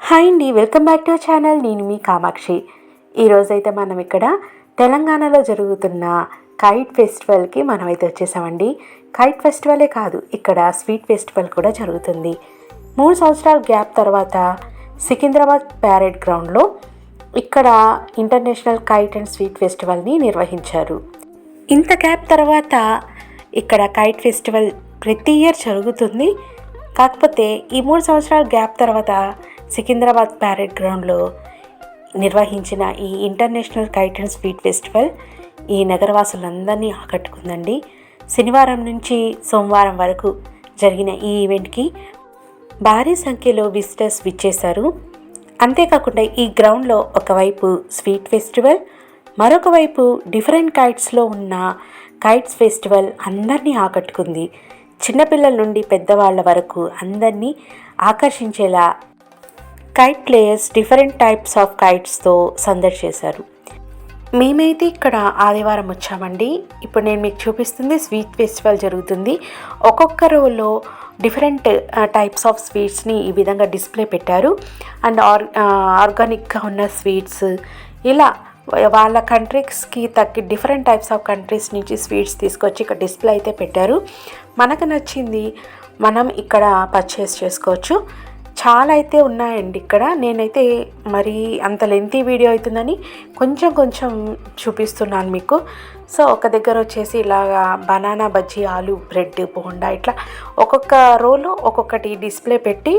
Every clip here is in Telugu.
హాయ్ అండి, వెల్కమ్ బ్యాక్ టు ఛానల్. నేను మీ కామాక్షి. ఈరోజైతే మనం ఇక్కడ తెలంగాణలో జరుగుతున్న కైట్ ఫెస్టివల్కి మనమైతే వచ్చేసామండి. కైట్ ఫెస్టివలే కాదు, ఇక్కడ స్వీట్ ఫెస్టివల్ కూడా జరుగుతుంది. 3 సంవత్సరాల గ్యాప్ తర్వాత సికింద్రాబాద్ ప్యారెడ్ గ్రౌండ్లో ఇక్కడ ఇంటర్నేషనల్ కైట్ అండ్ స్వీట్ ఫెస్టివల్ని నిర్వహించారు. ఇంత గ్యాప్ తర్వాత ఇక్కడ కైట్ ఫెస్టివల్ ప్రతి ఇయర్ జరుగుతుంది. కాకపోతే ఈ 3 సంవత్సరాల గ్యాప్ తర్వాత సికింద్రాబాద్ ప్యారెడ్ గ్రౌండ్లో నిర్వహించిన ఈ international kite and sweet festival ఈ నగరవాసులందరినీ ఆకట్టుకుందండి. శనివారం నుంచి సోమవారం వరకు జరిగిన ఈ ఈవెంట్కి భారీ సంఖ్యలో విజిటర్స్ విచ్చేశారు. అంతేకాకుండా ఈ గ్రౌండ్లో ఒకవైపు స్వీట్ ఫెస్టివల్, మరొక వైపు డిఫరెంట్ కైట్స్లో ఉన్న కైట్స్ ఫెస్టివల్ అందరినీ ఆకట్టుకుంది. చిన్నపిల్లల నుండి పెద్దవాళ్ళ వరకు అందరినీ ఆకర్షించేలా kite players different types of కైట్స్తో సందడి చేశారు. మేమైతే ఇక్కడ ఆదివారం వచ్చామండి. ఇప్పుడు నేను మీకు చూపిస్తుంది స్వీట్ ఫెస్టివల్ జరుగుతుంది. ఒక్కొక్క రోలో డిఫరెంట్ టైప్స్ ఆఫ్ స్వీట్స్ని ఈ విధంగా డిస్ప్లే పెట్టారు. అండ్ ఆర్గానిక్గా ఉన్న స్వీట్స్, ఇలా వాళ్ళ కంట్రీస్కి తగ్గ డిఫరెంట్ టైప్స్ ఆఫ్ కంట్రీస్ నుంచి స్వీట్స్ తీసుకొచ్చి ఇక్కడ డిస్ప్లే అయితే పెట్టారు. మనకు నచ్చింది మనం ఇక్కడ పర్చేస్ చేసుకోవచ్చు. చాలా అయితే ఉన్నాయండి ఇక్కడ. నేనైతే మరి అంత లెంతీ వీడియో అవుతుందని కొంచెం చూపిస్తున్నాను మీకు. సో ఒక దగ్గర వచ్చేసి ఇలాగా బనానా బజ్జీ, ఆలు బ్రెడ్, బోండా, ఇట్లా ఒక్కొక్క రోలో ఒక్కొక్కటి డిస్ప్లే పెట్టి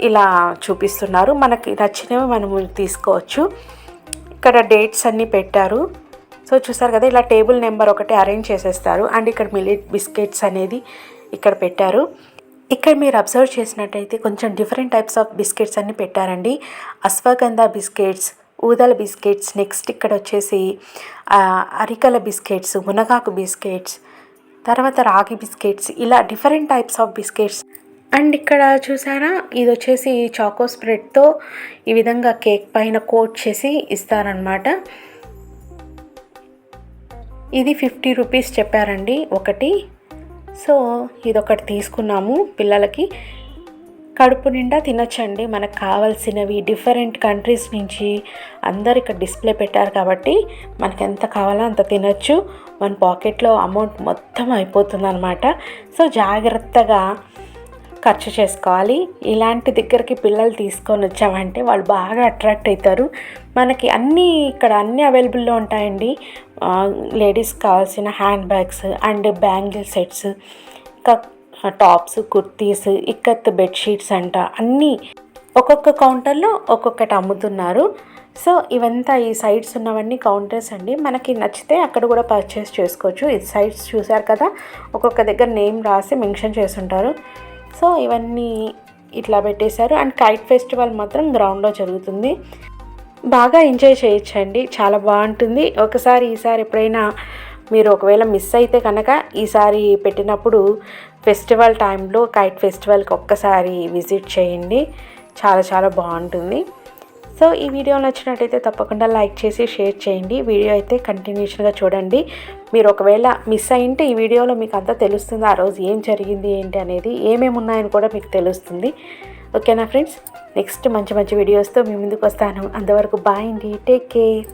ఇలా చూపిస్తున్నారు. మనకి నచ్చినవి మనము తీసుకోవచ్చు. ఇక్కడ డేట్స్ అన్నీ పెట్టారు. సో చూసారు కదా, ఇలా టేబుల్ నెంబర్ ఒకటి అరేంజ్ చేసేస్తారు. అండ్ ఇక్కడ మిల్లెట్ బిస్కెట్స్ అనేది ఇక్కడ పెట్టారు. ఇక్కడ మీరు అబ్జర్వ్ చేసినట్టయితే కొంచెం డిఫరెంట్ టైప్స్ ఆఫ్ బిస్కెట్స్ అన్నీ పెట్టారండి. అశ్వగంధ బిస్కెట్స్, ఊదల బిస్కెట్స్, నెక్స్ట్ ఇక్కడ వచ్చేసి అరికల బిస్కెట్స్, మునగాకు బిస్కెట్స్, తర్వాత రాగి బిస్కెట్స్, ఇలా different types of biscuits. And ఇక్కడ చూసారా, ఇది వచ్చేసి చాకో స్ప్రెడ్తో ఈ విధంగా కేక్ పైన కోట్ చేసి ఇస్తారనమాట. ఇది 50 రూపీస్ చెప్పారండి ఒకటి. సో ఇదొకటి తీసుకున్నాము. పిల్లలకి కడుపు నిండా తినొచ్చండి. మనకు కావాల్సినవి డిఫరెంట్ కంట్రీస్ నుంచి అందరు ఇక్కడ డిస్ప్లే పెట్టారు కాబట్టి మనకు ఎంత కావాలో అంత తినొచ్చు. మన పాకెట్లో అమౌంట్ మొత్తం అయిపోతుంది అనమాట. సో జాగ్రత్తగా ఖర్చు చేసుకోవాలి. ఇలాంటి దగ్గరికి పిల్లలు తీసుకొని వచ్చామంటే వాళ్ళు బాగా అట్రాక్ట్ అవుతారు. మనకి ఇక్కడ అన్నీ అవైలబుల్లో ఉంటాయండి. లేడీస్కి కావాల్సిన hand bags and bangle sets, ఇంకా టాప్స్, కుర్తీస్, ఇక్కత్ బెడ్షీట్స్ అంట, అన్నీ ఒక్కొక్క కౌంటర్లో ఒక్కొక్కటి అమ్ముతున్నారు. సో ఇవంతా ఈ సైడ్స్ ఉన్నవన్నీ కౌంటర్స్ అండి. మనకి నచ్చితే అక్కడ కూడా పర్చేస్ చేసుకోవచ్చు. ఈ సైడ్స్ చూసారు కదా, ఒక్కొక్క దగ్గర నేమ్ రాసి మెన్షన్ చేస్తుంటారు. సో ఇవన్నీ ఇట్లా పెట్టేశారు. అండ్ కైట్ ఫెస్టివల్ మాత్రం గ్రౌండ్లో జరుగుతుంది. బాగా ఎంజాయ్ చేయొచ్చండి, చాలా బాగుంటుంది. ఈసారి ఎప్పుడైనా మీరు ఒకవేళ మిస్ అయితే కనుక ఈసారి పెట్టినప్పుడు ఫెస్టివల్ టైంలో కైట్ ఫెస్టివల్కి ఒక్కసారి విజిట్ చేయండి. చాలా బాగుంటుంది. సో ఈ వీడియో నచ్చినట్టయితే తప్పకుండా లైక్ చేసి షేర్ చేయండి. వీడియో అయితే కంటిన్యూషన్గా చూడండి. మీరు ఒకవేళ మిస్ అయింటే ఈ వీడియోలో మీకు అంతా తెలుస్తుంది, ఆ రోజు ఏం జరిగింది ఏంటి అనేది, ఏమేమి ఉన్నాయని కూడా మీకు తెలుస్తుంది. ఓకేనా ఫ్రెండ్స్, నెక్స్ట్ మంచి వీడియోస్తో మీ ముందుకు వస్తాను. అంతవరకు బాయ్ అండి, టేక్ కేర్.